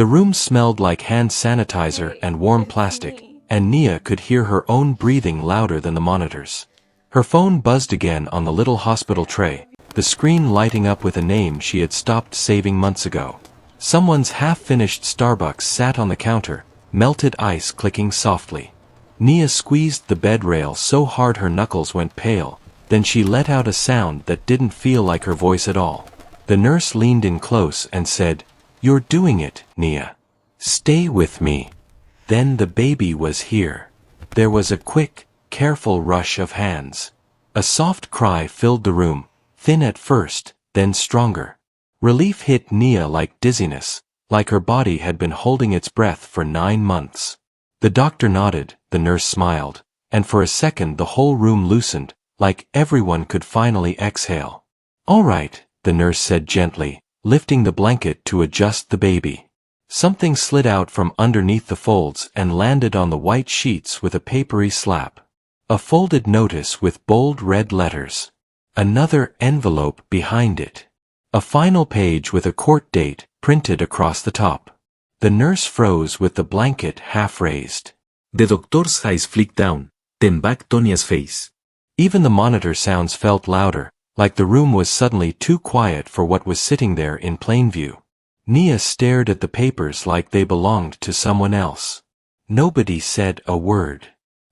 The room smelled like hand sanitizer and warm plastic, and Nia could hear her own breathing louder than the monitors. Her phone buzzed again on the little hospital tray, the screen lighting up with a name she had stopped saving months ago. Someone's half-finished Starbucks sat on the counter, melted ice clicking softly. Nia squeezed the bed rail so hard her knuckles went pale, then she let out a sound that didn't feel like her voice at all. The nurse leaned in close and said, "You're doing it, Nia. Stay with me." Then the baby was here. There was a quick, careful rush of hands. A soft cry filled the room, thin at first, then stronger. Relief hit Nia like dizziness, like her body had been holding its breath for 9 months. The doctor nodded, the nurse smiled, and for a second the whole room loosened, like everyone could finally exhale. "All right," the nurse said gently, lifting the blanket to adjust the baby. Something slid out from underneath the folds and landed on the white sheets with a papery slap. A folded notice with bold red letters. Another envelope behind it. A final page with a court date printed across the top. The nurse froze with the blanket half raised. The doctor's eyes flicked down, then back to Nia's face. Even the monitor sounds felt louder, like the room was suddenly too quiet for what was sitting there in plain view. Nia stared at the papers like they belonged to someone else. Nobody said a word.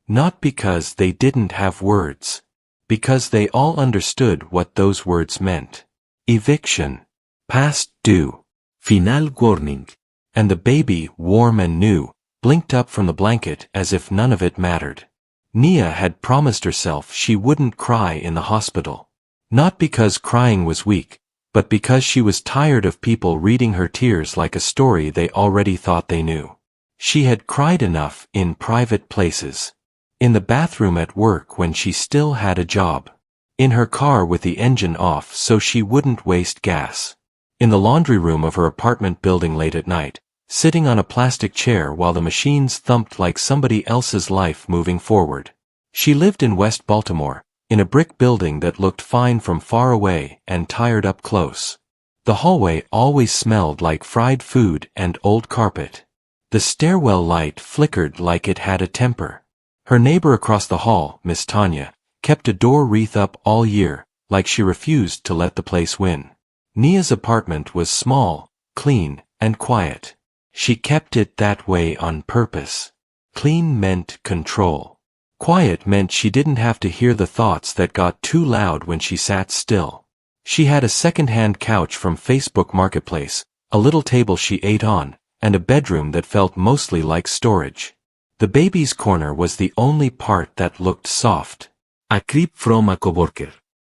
Not because they didn't have words. Because they all understood what those words meant. Eviction. Past due. Final warning. And the baby, warm and new, blinked up from the blanket as if none of it mattered. Nia had promised herself she wouldn't cry in the hospital. Not because crying was weak, but because she was tired of people reading her tears like a story they already thought they knew. She had cried enough in private places. In the bathroom at work when she still had a job. In her car with the engine off so she wouldn't waste gas. In the laundry room of her apartment building late at night, sitting on a plastic chair while the machines thumped like somebody else's life moving forward. She lived in West Baltimore, in a brick building that looked fine from far away and tired up close. The hallway always smelled like fried food and old carpet. The stairwell light flickered like it had a temper. Her neighbor across the hall, Miss Tanya, kept a door wreath up all year, like she refused to let the place win. Nia's apartment was small, clean, and quiet. She kept it that way on purpose. Clean meant control. Quiet meant she didn't have to hear the thoughts that got too loud when she sat still. She had a second-hand couch from Facebook Marketplace, a little table she ate on, and a bedroom that felt mostly like storage. The baby's corner was the only part that looked soft. A creep from a coworker.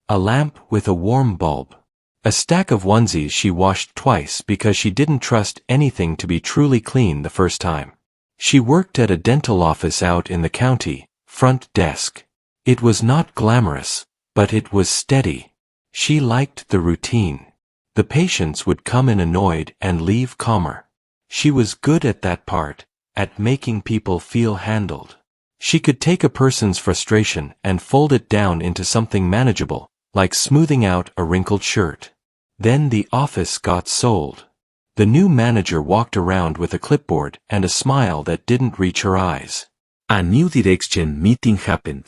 A lamp with a warm bulb. A stack of onesies she washed twice because she didn't trust anything to be truly clean the first time. She worked at a dental office out in the county, front desk. It was not glamorous, but it was steady. She liked the routine. The patients would come in annoyed and leave calmer. She was good at that part, at making people feel handled. She could take a person's frustration and fold it down into something manageable, like smoothing out a wrinkled shirt. Then the office got sold. The new manager walked around with a clipboard and a smile that didn't reach her eyes. A new direction meeting happened.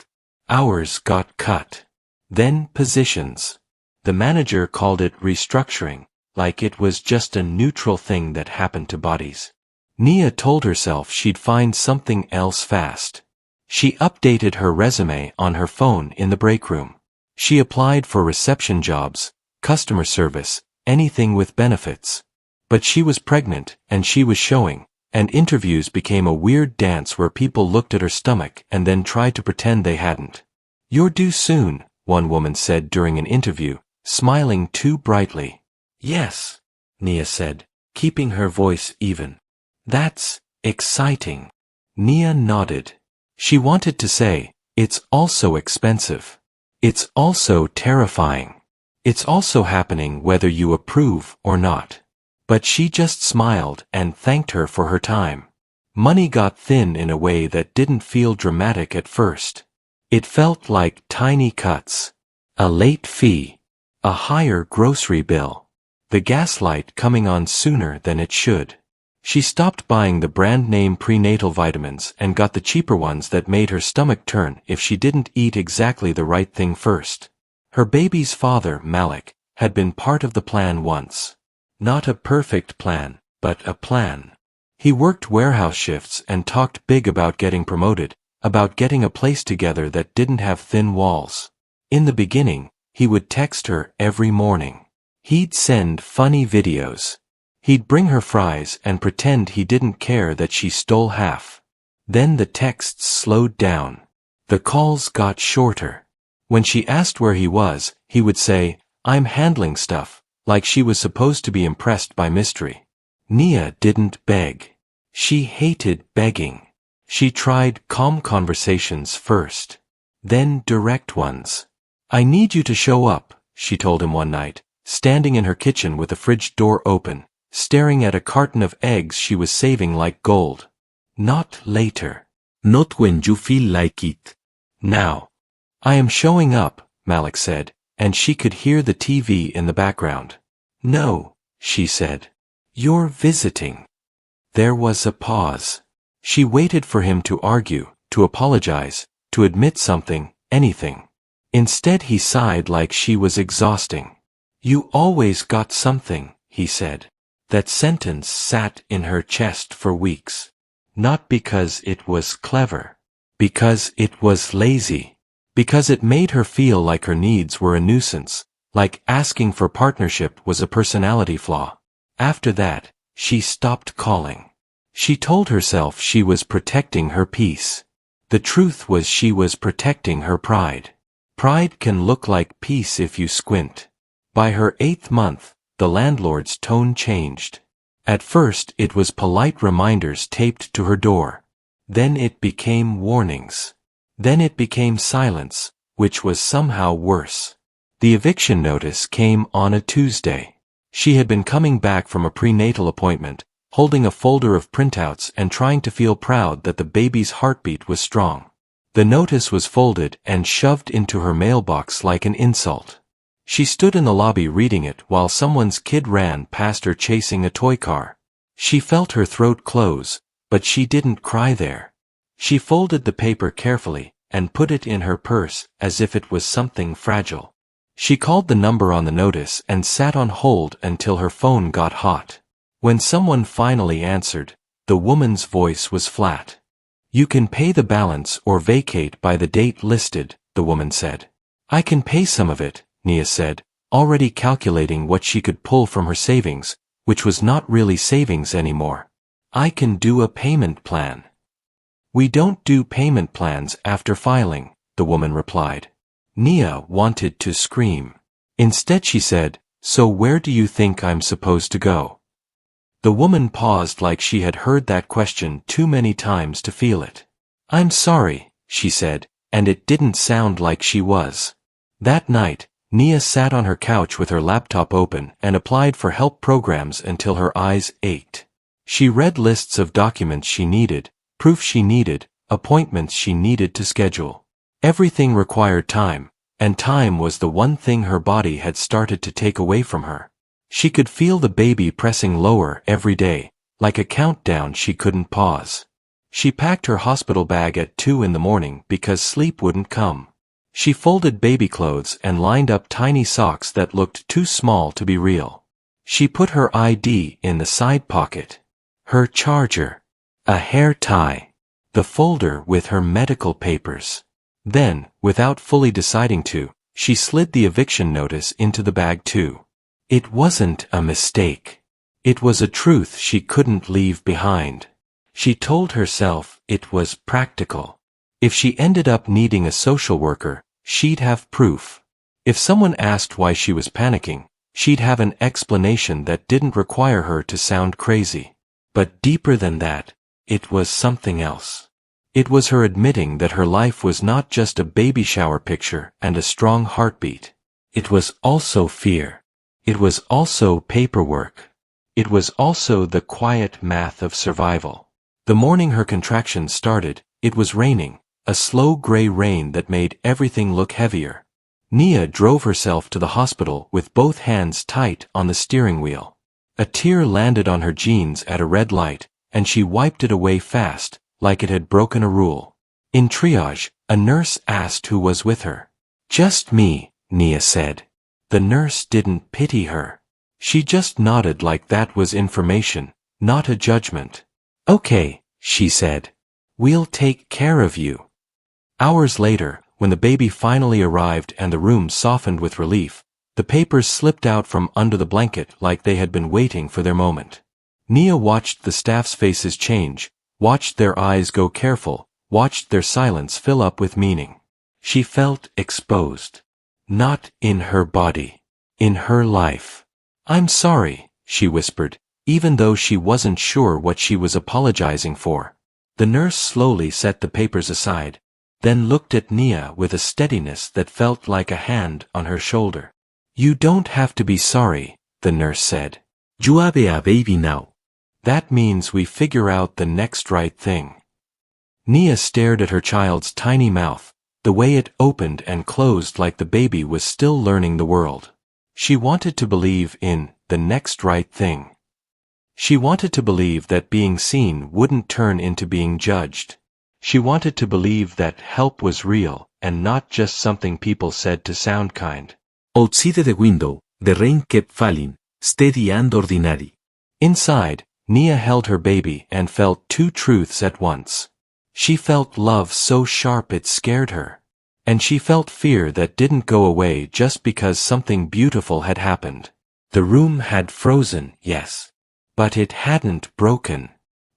Hours got cut. Then positions. The manager called it restructuring, like it was just a neutral thing that happened to bodies. Nia told herself she'd find something else fast. She updated her resume on her phone in the break room. She applied for reception jobs, customer service, anything with benefits. But she was pregnant, and she was showing, and interviews became a weird dance where people looked at her stomach and then tried to pretend they hadn't. "You're due soon," one woman said during an interview, smiling too brightly. "Yes," Nia said, keeping her voice even. "That's exciting." Nia nodded. She wanted to say, "It's also expensive. It's also terrifying. It's also happening whether you approve or not." But she just smiled and thanked her for her time. Money got thin in a way that didn't feel dramatic at first. It felt like tiny cuts. A late fee. A higher grocery bill. The gaslight coming on sooner than it should. She stopped buying the brand-name prenatal vitamins and got the cheaper ones that made her stomach turn if she didn't eat exactly the right thing first. Her baby's father, Malik, had been part of the plan once. Not a perfect plan, but a plan. He worked warehouse shifts and talked big about getting promoted, about getting a place together that didn't have thin walls. In the beginning, he would text her every morning. He'd send funny videos. He'd bring her fries and pretend he didn't care that she stole half. Then the texts slowed down. The calls got shorter. When she asked where he was, he would say, "I'm handling stuff," like she was supposed to be impressed by mystery. Nia didn't beg. She hated begging. She tried calm conversations first. Then direct ones. "I need you to show up," she told him one night, standing in her kitchen with the fridge door open, staring at a carton of eggs she was saving like gold. "Not later. Not when you feel like it. Now." "I am showing up," Malik said, and she could hear the TV in the background. "No," she said. "You're visiting." There was a pause. She waited for him to argue, to apologize, to admit something, anything. Instead he sighed like she was exhausting. "You always got something," he said. That sentence sat in her chest for weeks. Not because it was clever. Because it was lazy. Because it made her feel like her needs were a nuisance, like asking for partnership was a personality flaw. After that, she stopped calling. She told herself she was protecting her peace. The truth was she was protecting her pride. Pride can look like peace if you squint. By her 8th month, the landlord's tone changed. At first it was polite reminders taped to her door. Then it became warnings. Then it became silence, which was somehow worse. The eviction notice came on a Tuesday. She had been coming back from a prenatal appointment, holding a folder of printouts and trying to feel proud that the baby's heartbeat was strong. The notice was folded and shoved into her mailbox like an insult. She stood in the lobby reading it while someone's kid ran past her chasing a toy car. She felt her throat close, but she didn't cry there. She folded the paper carefully and put it in her purse as if it was something fragile. She called the number on the notice and sat on hold until her phone got hot. When someone finally answered, the woman's voice was flat. "You can pay the balance or vacate by the date listed," the woman said. "I can pay some of it," Nia said, already calculating what she could pull from her savings, which was not really savings anymore. "I can do a payment plan." "We don't do payment plans after filing," the woman replied. Nia wanted to scream. Instead she said, "So where do you think I'm supposed to go?" The woman paused like she had heard that question too many times to feel it. "I'm sorry," she said, and it didn't sound like she was. That night, Nia sat on her couch with her laptop open and applied for help programs until her eyes ached. She read lists of documents she needed, proof she needed, appointments she needed to schedule. Everything required time, and time was the one thing her body had started to take away from her. She could feel the baby pressing lower every day, like a countdown she couldn't pause. She packed her hospital bag at 2 in the morning because sleep wouldn't come. She folded baby clothes and lined up tiny socks that looked too small to be real. She put her ID in the side pocket. Her charger. A hair tie. The folder with her medical papers. Then, without fully deciding to, she slid the eviction notice into the bag too. It wasn't a mistake. It was a truth she couldn't leave behind. She told herself it was practical. If she ended up needing a social worker, she'd have proof. If someone asked why she was panicking, she'd have an explanation that didn't require her to sound crazy. But deeper than that, it was something else. It was her admitting that her life was not just a baby shower picture and a strong heartbeat. It was also fear. It was also paperwork. It was also the quiet math of survival. The morning her contractions started, it was raining, a slow gray rain that made everything look heavier. Nia drove herself to the hospital with both hands tight on the steering wheel. A tear landed on her jeans at a red light, and she wiped it away fast, like it had broken a rule. In triage, a nurse asked who was with her. "Just me," Nia said. The nurse didn't pity her. She just nodded like that was information, not a judgment. "Okay," she said. "We'll take care of you." Hours later, when the baby finally arrived and the room softened with relief, the papers slipped out from under the blanket like they had been waiting for their moment. Nia watched the staff's faces change, watched their eyes go careful, watched their silence fill up with meaning. She felt exposed. Not in her body. In her life. "I'm sorry," she whispered, even though she wasn't sure what she was apologizing for. The nurse slowly set the papers aside, then looked at Nia with a steadiness that felt like a hand on her shoulder. "You don't have to be sorry," the nurse said. You have a baby now. "That means we figure out the next right thing." Nia stared at her child's tiny mouth, the way it opened and closed like the baby was still learning the world. She wanted to believe in the next right thing. She wanted to believe that being seen wouldn't turn into being judged. She wanted to believe that help was real, and not just something people said to sound kind. Outside the window, the rain kept falling, steady and ordinary. Inside, Nia held her baby and felt two truths at once. She felt love so sharp it scared her. And she felt fear that didn't go away just because something beautiful had happened. The room had frozen, yes. But it hadn't broken.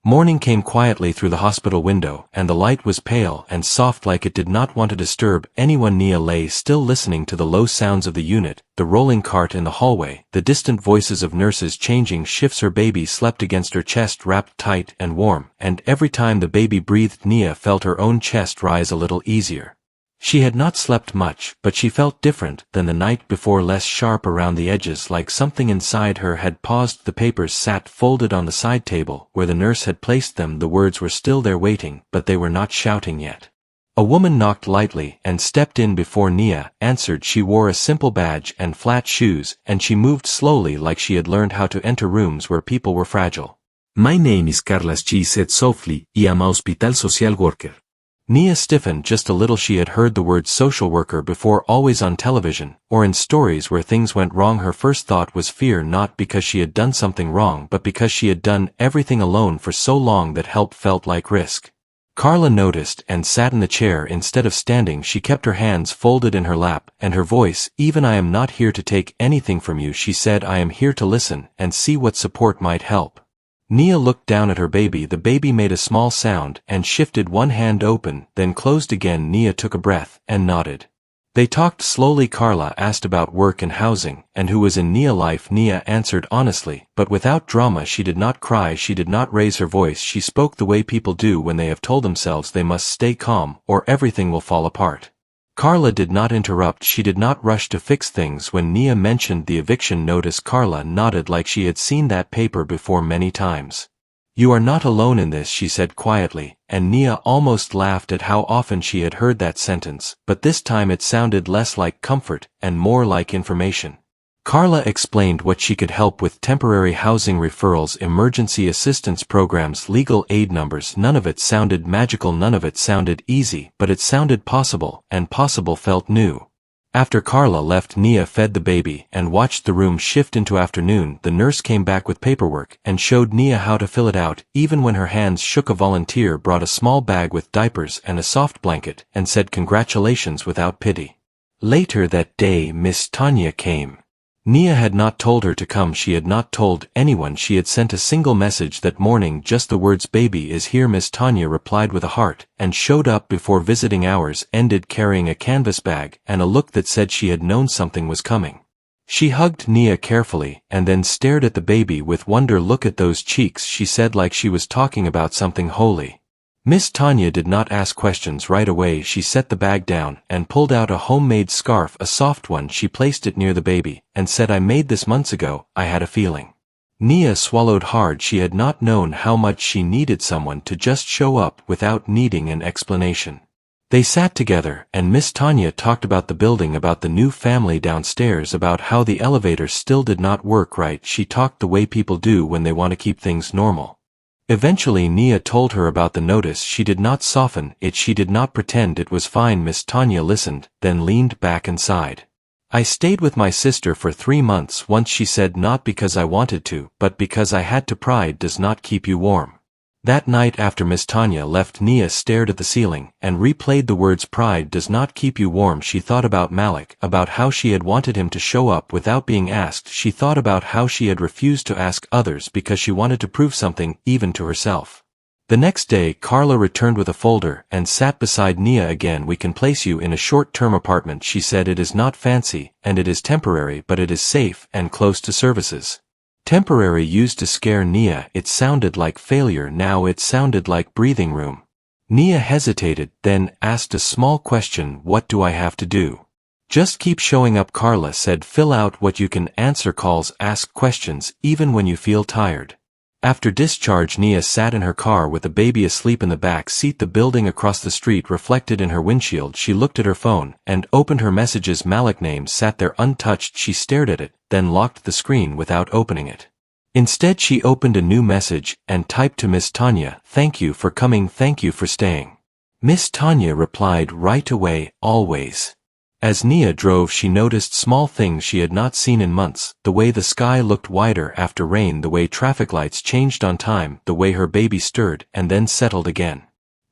Morning came quietly through the hospital window, and the light was pale and soft like it did not want to disturb anyone. Nia lay still listening to the low sounds of the unit, the rolling cart in the hallway, the distant voices of nurses changing shifts. Her baby slept against her chest wrapped tight and warm, and every time the baby breathed Nia felt her own chest rise a little easier. She had not slept much, but she felt different than the night before, less sharp around the edges, like something inside her had paused. The papers sat folded on the side table where the nurse had placed them. The words were still there waiting, but they were not shouting yet. A woman knocked lightly and stepped in before Nia answered. She wore a simple badge and flat shoes, and she moved slowly like she had learned how to enter rooms where people were fragile. My name is Carla, she said softly. I am a hospital social worker. Nia stiffened just a little. She had heard the word social worker before, always on television, or in stories where things went wrong. Her first thought was fear, not because she had done something wrong but because she had done everything alone for so long that help felt like risk. Carla noticed and sat in the chair instead of standing. She kept her hands folded in her lap, and her voice, even. "I am not here to take anything from you," she said. "I am here to listen and see what support might help." Nia looked down at her baby. The baby made a small sound and shifted one hand open, then closed again. Nia took a breath and nodded. They talked slowly. Carla asked about work and housing, and who was in Nia's life. Nia answered honestly, but without drama. She did not cry, she did not raise her voice. She spoke the way people do when they have told themselves they must stay calm or everything will fall apart. Carla did not interrupt. She did not rush to fix things. When Nia mentioned the eviction notice, Carla nodded like she had seen that paper before many times. "You are not alone in this," she said quietly, and Nia almost laughed at how often she had heard that sentence, but this time it sounded less like comfort and more like information. Carla explained what she could help with: temporary housing referrals, emergency assistance programs, legal aid numbers. None of it sounded magical, none of it sounded easy, but it sounded possible, and possible felt new. After Carla left, Nia fed the baby and watched the room shift into afternoon. The nurse came back with paperwork and showed Nia how to fill it out. Even when her hands shook, a volunteer brought a small bag with diapers and a soft blanket and said congratulations without pity. Later that day, Miss Tanya came. Nia had not told her to come. She had not told anyone. She had sent a single message that morning, just the words, "Baby is here." Miss Tanya replied with a heart, and showed up before visiting hours ended, carrying a canvas bag and a look that said she had known something was coming. She hugged Nia carefully, and then stared at the baby with wonder. "Look at those cheeks," she said like she was talking about something holy. Miss Tanya did not ask questions right away. She set the bag down and pulled out a homemade scarf, a soft one. She placed it near the baby and said, "I made this months ago. I had a feeling." Nia swallowed hard. She had not known how much she needed someone to just show up without needing an explanation. They sat together, and Miss Tanya talked about the building, about the new family downstairs, about how the elevator still did not work right. She talked the way people do when they want to keep things normal. Eventually Nia told her about the notice. She did not soften it, she did not pretend it was fine. Miss Tanya listened, then leaned back and sighed. I stayed with my sister for 3 months once, she said, not because I wanted to, but because I had to. Pride does not keep you warm. That night after Miss Tanya left, Nia stared at the ceiling, and replayed the words, pride does not keep you warm. She thought about Malik, about how she had wanted him to show up without being asked. She thought about how she had refused to ask others because she wanted to prove something, even to herself. The next day Carla returned with a folder, and sat beside Nia again. We can place you in a short-term apartment, she said. It is not fancy, and it is temporary, but it is safe, and close to services. Temporary used to scare Nia. It sounded like failure. Now it sounded like breathing room. Nia hesitated, then asked a small question. What do I have to do? Just keep showing up, Carla said. Fill out what you can, answer calls, ask questions, even when you feel tired. After discharge, Nia sat in her car with the baby asleep in the back seat. The building across the street reflected in her windshield. She looked at her phone, and opened her messages. Malik name sat there untouched. She stared at it, then locked the screen without opening it. Instead she opened a new message, and typed to Miss Tanya, thank you for coming, thank you for staying. Miss Tanya replied right away, always. As Nia drove, she noticed small things she had not seen in months, the way the sky looked wider after rain, the way traffic lights changed on time, the way her baby stirred and then settled again.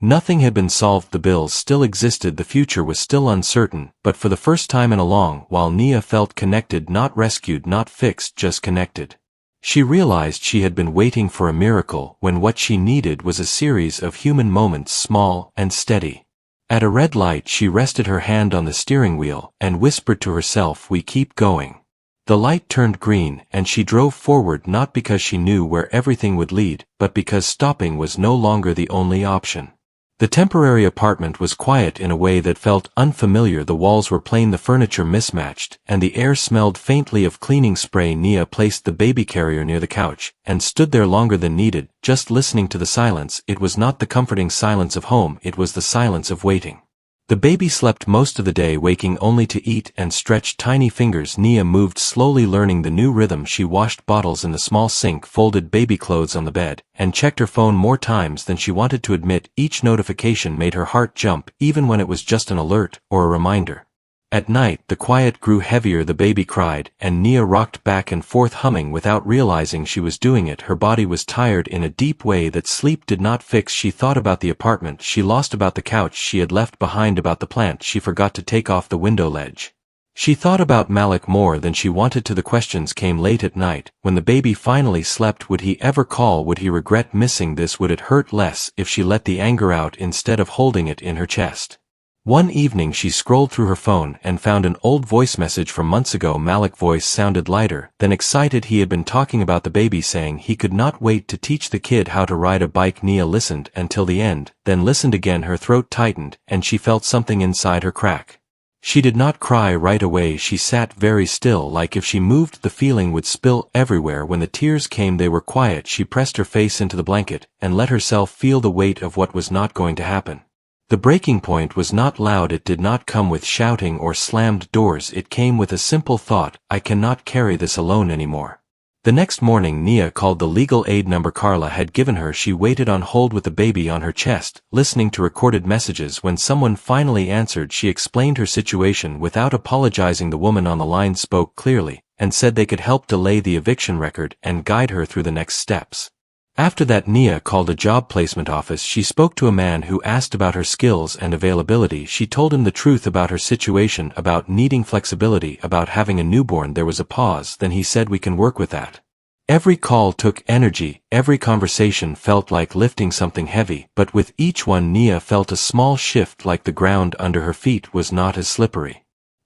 Nothing had been solved, the bills still existed, the future was still uncertain, but for the first time in a long while Nia felt connected, not rescued, not fixed, just connected. She realized she had been waiting for a miracle, when what she needed was a series of human moments, small and steady. At a red light she rested her hand on the steering wheel, and whispered to herself, we keep going. The light turned green, and she drove forward, not because she knew where everything would lead, but because stopping was no longer the only option. The temporary apartment was quiet in a way that felt unfamiliar. The walls were plain, the furniture mismatched, and the air smelled faintly of cleaning spray. Nia placed the baby carrier near the couch, and stood there longer than needed, just listening to the silence. It was not the comforting silence of home, it was the silence of waiting. The baby slept most of the day, waking only to eat and stretch tiny fingers. Nia moved slowly, learning the new rhythm. She washed bottles in the small sink, folded baby clothes on the bed, and checked her phone more times than she wanted to admit. Each notification made her heart jump, even when it was just an alert or a reminder. At night, the quiet grew heavier. The baby cried, and Nia rocked back and forth, humming without realizing she was doing it. Her body was tired in a deep way that sleep did not fix. She thought about the apartment she lost, about the couch she had left behind, about the plant she forgot to take off the window ledge. She thought about Malik more than she wanted to. The questions came late at night, when the baby finally slept. Would he ever call? Would he regret missing this? Would it hurt less if she let the anger out instead of holding it in her chest? One evening she scrolled through her phone and found an old voice message from months ago. Malik's voice sounded lighter than excited. He had been talking about the baby, saying he could not wait to teach the kid how to ride a bike. Nia listened until the end, then listened again. Her throat tightened, and she felt something inside her crack. She did not cry right away. She sat very still, like if she moved the feeling would spill everywhere. When the tears came, they were quiet. She pressed her face into the blanket, and let herself feel the weight of what was not going to happen. The breaking point was not loud. It did not come with shouting or slammed doors. It came with a simple thought, I cannot carry this alone anymore. The next morning Nia called the legal aid number Carla had given her. She waited on hold with the baby on her chest, listening to recorded messages. When someone finally answered, she explained her situation without apologizing. The woman on the line spoke clearly, and said they could help delay the eviction record and guide her through the next steps. After that, Nia called a job placement office. She spoke to a man who asked about her skills and availability. She told him the truth about her situation, about needing flexibility, about having a newborn. There was a pause, then he said, we can work with that. Every call took energy, every conversation felt like lifting something heavy, but with each one Nia felt a small shift, like the ground under her feet was not as slippery.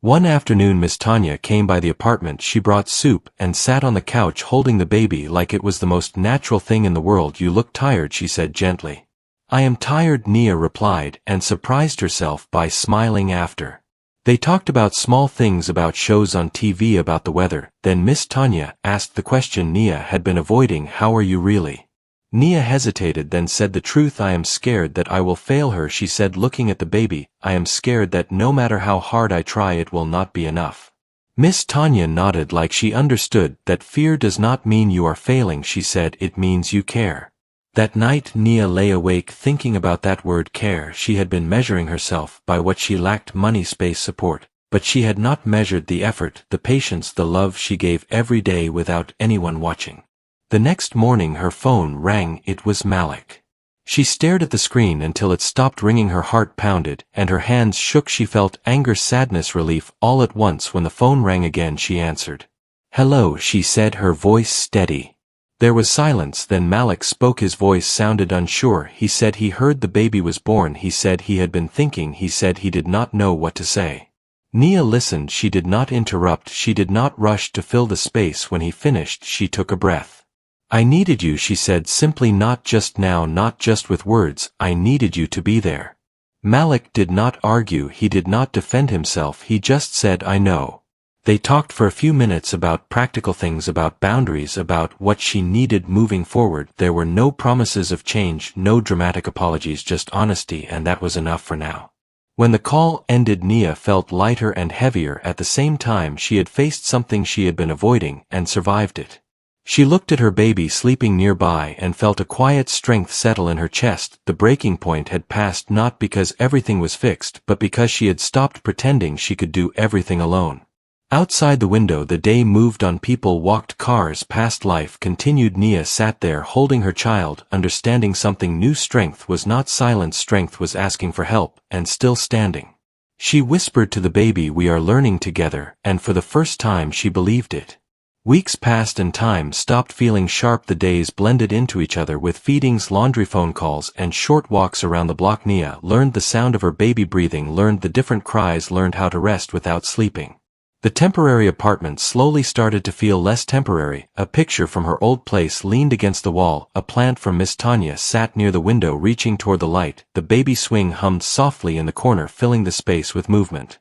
One afternoon Miss Tanya came by the apartment. She brought soup and sat on the couch holding the baby like it was the most natural thing in the world. You look tired, she said gently. I am tired, Nia replied, and surprised herself by smiling after. They talked about small things, about shows on TV, about the weather. Then Miss Tanya asked the question Nia had been avoiding, how are you really? Nia hesitated, then said the truth. I am scared that I will fail her, she said, looking at the baby. I am scared that no matter how hard I try it will not be enough. Miss Tanya nodded like she understood that fear does not mean you are failing, she said, it means you care. That night Nia lay awake thinking about that word care. She had been measuring herself by what she lacked: money, space, support. But she had not measured the effort, the patience, the love she gave every day without anyone watching. The next morning her phone rang. It was Malik. She stared at the screen until it stopped ringing. Her heart pounded, and her hands shook. She felt anger, sadness, relief all at once. When the phone rang again, she answered. Hello, she said, her voice steady. There was silence, then Malik spoke. His voice sounded unsure. He said he heard the baby was born. He said he had been thinking. He said he did not know what to say. Nia listened. She did not interrupt. She did not rush to fill the space. When he finished, she took a breath. I needed you, she said simply, not just now, not just with words. I needed you to be there. Malik did not argue. He did not defend himself. He just said, I know. They talked for a few minutes about practical things, about boundaries, about what she needed moving forward. There were no promises of change, no dramatic apologies, just honesty, and that was enough for now. When the call ended, Nia felt lighter and heavier. At the same time, she had faced something she had been avoiding, and survived it. She looked at her baby sleeping nearby and felt a quiet strength settle in her chest. The breaking point had passed, not because everything was fixed, but because she had stopped pretending she could do everything alone. Outside the window the day moved on. People walked, cars passed, life continued. Nia sat there holding her child, understanding something new. Strength was not silence, strength was asking for help, and still standing. She whispered to the baby, we are learning together, and for the first time she believed it. Weeks passed and time stopped feeling sharp. The days blended into each other with feedings, laundry, phone calls, and short walks around the block. Nia learned the sound of her baby breathing, learned the different cries, learned how to rest without sleeping. The temporary apartment slowly started to feel less temporary. A picture from her old place leaned against the wall. A plant from Miss Tanya sat near the window, reaching toward the light. The baby swing hummed softly in the corner, filling the space with movement.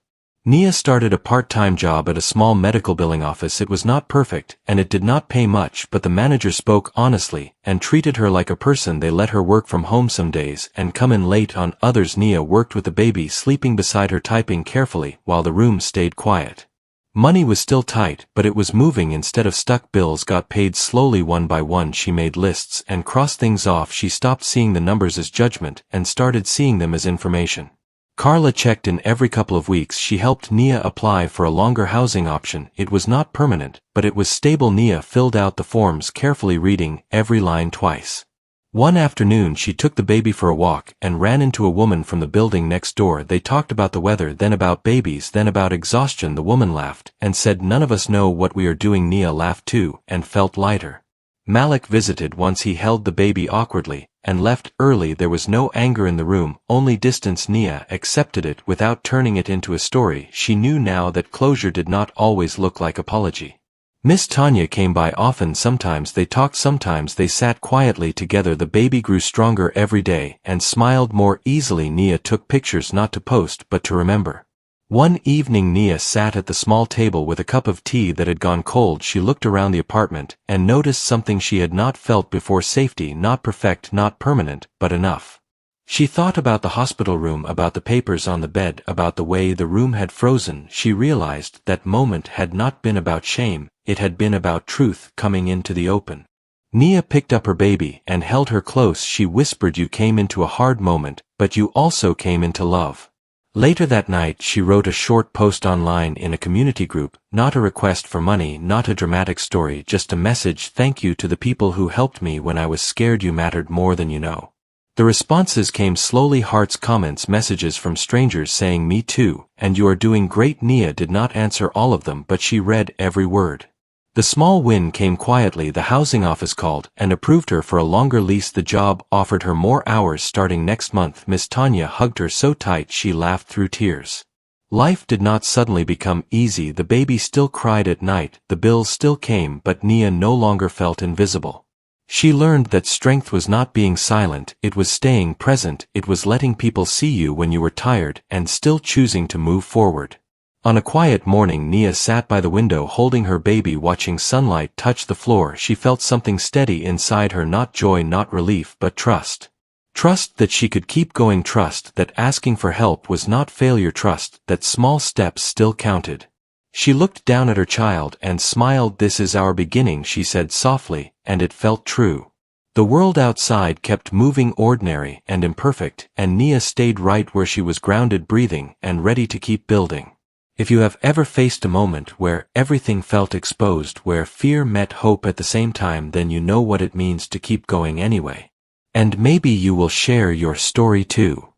Nia started a part-time job at a small medical billing office. It was not perfect, and it did not pay much, but the manager spoke honestly, and treated her like a person. They let her work from home some days, and come in late on others. Nia worked with the baby sleeping beside her, typing carefully, while the room stayed quiet. Money was still tight, but it was moving instead of stuck. Bills got paid slowly, one by one. She made lists and crossed things off. She stopped seeing the numbers as judgment, and started seeing them as information. Carla checked in every couple of weeks. She helped Nia apply for a longer housing option. It was not permanent, but it was stable. Nia filled out the forms carefully, reading every line twice. One afternoon she took the baby for a walk and ran into a woman from the building next door. They talked about the weather, then about babies, then about exhaustion. The woman laughed and said, none of us know what we are doing. Nia laughed too, and felt lighter. Malik visited once. He held the baby awkwardly, and left early. There was no anger in the room, only distance. Nia accepted it without turning it into a story. She knew now that closure did not always look like apology. Miss Tanya came by often. Sometimes they talked, sometimes they sat quietly together. The baby grew stronger every day, and smiled more easily. Nia took pictures, not to post, but to remember. One evening Nia sat at the small table with a cup of tea that had gone cold. She looked around the apartment, and noticed something she had not felt before: safety, not perfect, not permanent, but enough. She thought about the hospital room, about the papers on the bed, about the way the room had frozen. She realized that moment had not been about shame, it had been about truth coming into the open. Nia picked up her baby and held her close. She whispered, you came into a hard moment, but you also came into love. Later that night she wrote a short post online in a community group, not a request for money, not a dramatic story, just a message: thank you to the people who helped me when I was scared. You mattered more than you know. The responses came slowly: hearts, comments, messages from strangers saying me too, and you are doing great. Nia did not answer all of them, but she read every word. The small win came quietly. The housing office called and approved her for a longer lease. The job offered her more hours starting next month. Miss Tanya hugged her so tight she laughed through tears. Life did not suddenly become easy. The baby still cried at night, the bills still came, but Nia no longer felt invisible. She learned that strength was not being silent, it was staying present, it was letting people see you when you were tired, and still choosing to move forward. On a quiet morning, Nia sat by the window holding her baby, watching sunlight touch the floor. She felt something steady inside her, not joy, not relief, but trust. Trust that she could keep going, trust that asking for help was not failure, trust that small steps still counted. She looked down at her child and smiled. "This is our beginning," she said softly, and it felt true. The world outside kept moving, ordinary and imperfect, and Nia stayed right where she was, grounded, breathing, and ready to keep building. If you have ever faced a moment where everything felt exposed, where fear met hope at the same time, then you know what it means to keep going anyway. And maybe you will share your story too.